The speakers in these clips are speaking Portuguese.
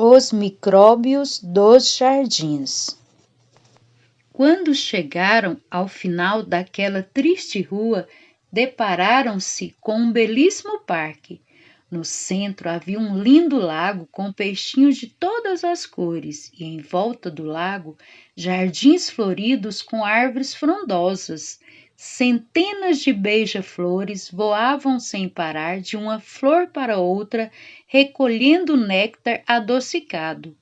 Os micróbios dos jardins. Quando chegaram ao final daquela triste rua, depararam-se com um belíssimo parque. No centro havia um lindo lago com peixinhos de todas as cores e em volta do lago, jardins floridos com árvores frondosas. Centenas de beija-flores voavam sem parar de uma flor para outra, recolhendo néctar adocicado.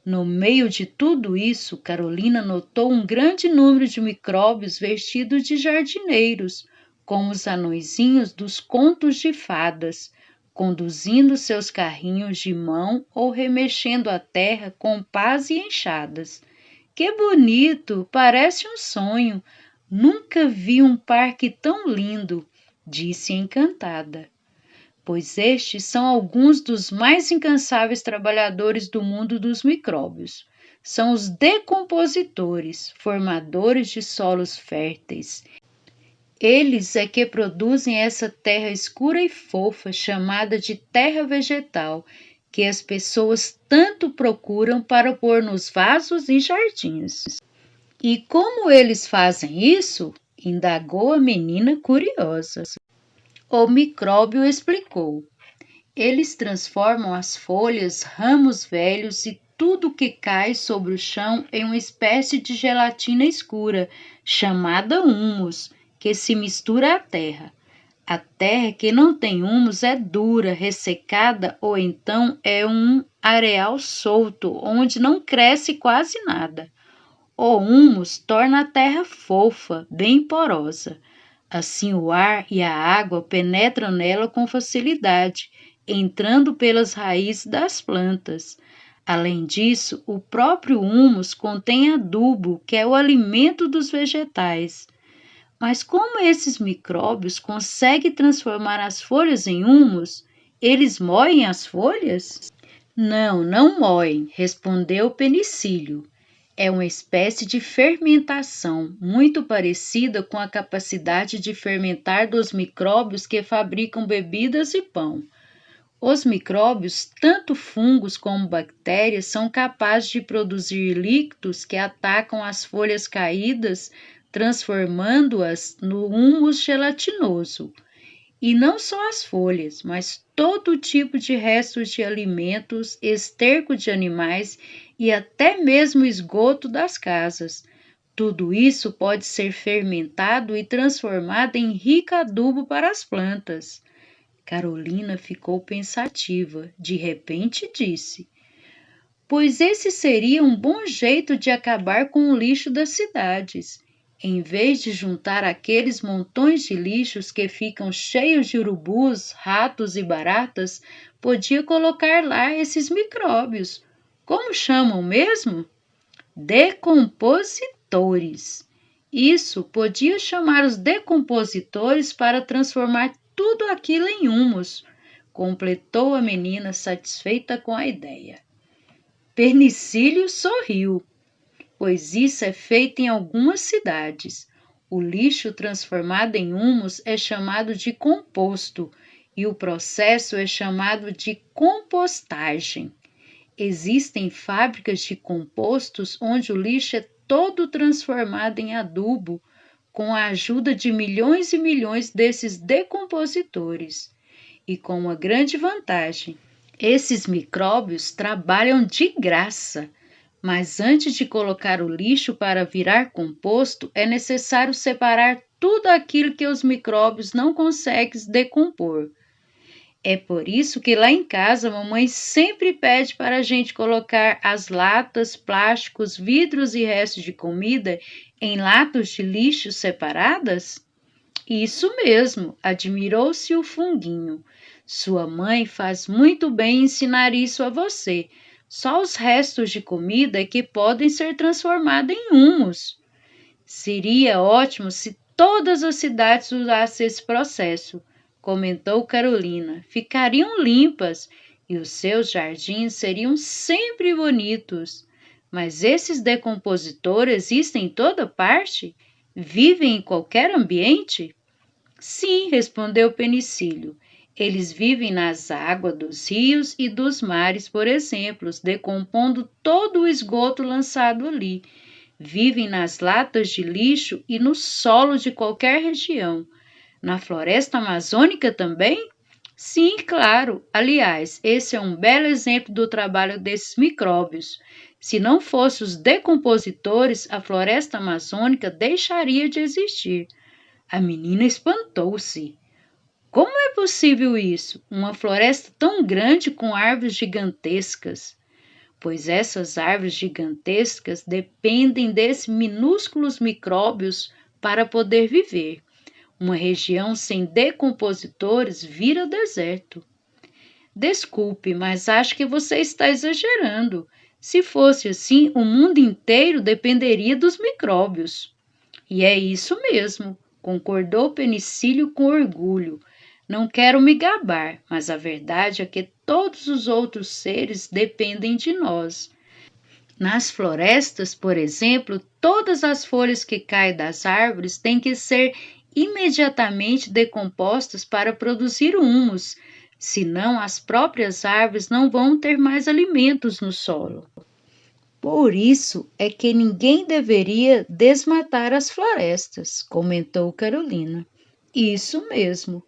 No meio de tudo isso, Carolina notou um grande número de micróbios vestidos de jardineiros, como os anõezinhos dos contos de fadas, conduzindo seus carrinhos de mão ou remexendo a terra com pás e enxadas. Que bonito! Parece um sonho! Nunca vi um parque tão lindo, disse encantada. Pois estes são alguns dos mais incansáveis trabalhadores do mundo dos micróbios. São os decompositores, formadores de solos férteis. Eles é que produzem essa terra escura e fofa, chamada de terra vegetal, que as pessoas tanto procuram para pôr nos vasos e jardins. E como eles fazem isso? Indagou a menina curiosa. O micróbio explicou. Eles transformam as folhas, ramos velhos e tudo que cai sobre o chão em uma espécie de gelatina escura, chamada humus, que se mistura à terra. A terra que não tem humus é dura, ressecada ou então é um areal solto, onde não cresce quase nada. O humus torna a terra fofa, bem porosa. Assim, o ar e a água penetram nela com facilidade, entrando pelas raízes das plantas. Além disso, o próprio humus contém adubo, que é o alimento dos vegetais. Mas como esses micróbios conseguem transformar as folhas em humus? Eles moem as folhas? Não, não moem, respondeu Penicílio. É uma espécie de fermentação, muito parecida com a capacidade de fermentar dos micróbios que fabricam bebidas e pão. Os micróbios, tanto fungos como bactérias, são capazes de produzir líquidos que atacam as folhas caídas, transformando-as no humus gelatinoso. E não só as folhas, mas todo tipo de restos de alimentos, esterco de animais e até mesmo esgoto das casas. Tudo isso pode ser fermentado e transformado em rico adubo para as plantas. Carolina ficou pensativa. De repente disse: Pois esse seria um bom jeito de acabar com o lixo das cidades. Em vez de juntar aqueles montões de lixos que ficam cheios de urubus, ratos e baratas, podia colocar lá esses micróbios. Como chamam mesmo? Decompositores. Isso, podia chamar os decompositores para transformar tudo aquilo em humus, completou a menina satisfeita com a ideia. Pernicílio sorriu, pois isso é feito em algumas cidades. O lixo transformado em humus é chamado de composto e o processo é chamado de compostagem. Existem fábricas de compostos onde o lixo é todo transformado em adubo com a ajuda de milhões e milhões desses decompositores. E com uma grande vantagem: esses micróbios trabalham de graça, mas antes de colocar o lixo para virar composto, é necessário separar tudo aquilo que os micróbios não conseguem decompor. É por isso que lá em casa a mamãe sempre pede para a gente colocar as latas, plásticos, vidros e restos de comida em latas de lixo separadas? Isso mesmo, admirou-se o funguinho. Sua mãe faz muito bem ensinar isso a você. Só os restos de comida é que podem ser transformados em humus. Seria ótimo se todas as cidades usassem esse processo, comentou Carolina. Ficariam limpas e os seus jardins seriam sempre bonitos. Mas esses decompositores existem em toda parte? Vivem em qualquer ambiente? Sim, respondeu Penicílio. Eles vivem nas águas dos rios e dos mares, por exemplo, decompondo todo o esgoto lançado ali. Vivem nas latas de lixo e no solo de qualquer região. Na floresta amazônica também? Sim, claro. Aliás, esse é um belo exemplo do trabalho desses micróbios. Se não fossem os decompositores, a floresta amazônica deixaria de existir. A menina espantou-se. Como é possível isso? Uma floresta tão grande com árvores gigantescas? Pois essas árvores gigantescas dependem desses minúsculos micróbios para poder viver. Uma região sem decompositores vira deserto. Desculpe, mas acho que você está exagerando. Se fosse assim, o mundo inteiro dependeria dos micróbios. E é isso mesmo, concordou Penicílio com orgulho. Não quero me gabar, mas a verdade é que todos os outros seres dependem de nós. Nas florestas, por exemplo, todas as folhas que caem das árvores têm que ser imediatamente decompostas para produzir humus, senão as próprias árvores não vão ter mais alimentos no solo. Por isso é que ninguém deveria desmatar as florestas, comentou Carolina. Isso mesmo.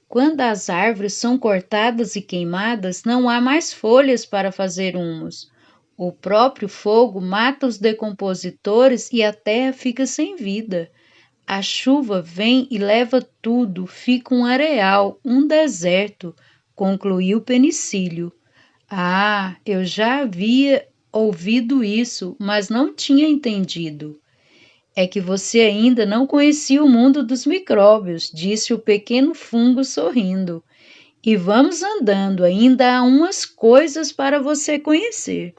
Quando as árvores são cortadas e queimadas, não há mais folhas para fazer humus. O próprio fogo mata os decompositores e a terra fica sem vida. A chuva vem e leva tudo, fica um areal, um deserto, concluiu Penicílio. Ah, eu já havia ouvido isso, mas não tinha entendido. É que você ainda não conhecia o mundo dos micróbios, disse o pequeno fungo sorrindo. E vamos andando, ainda há umas coisas para você conhecer.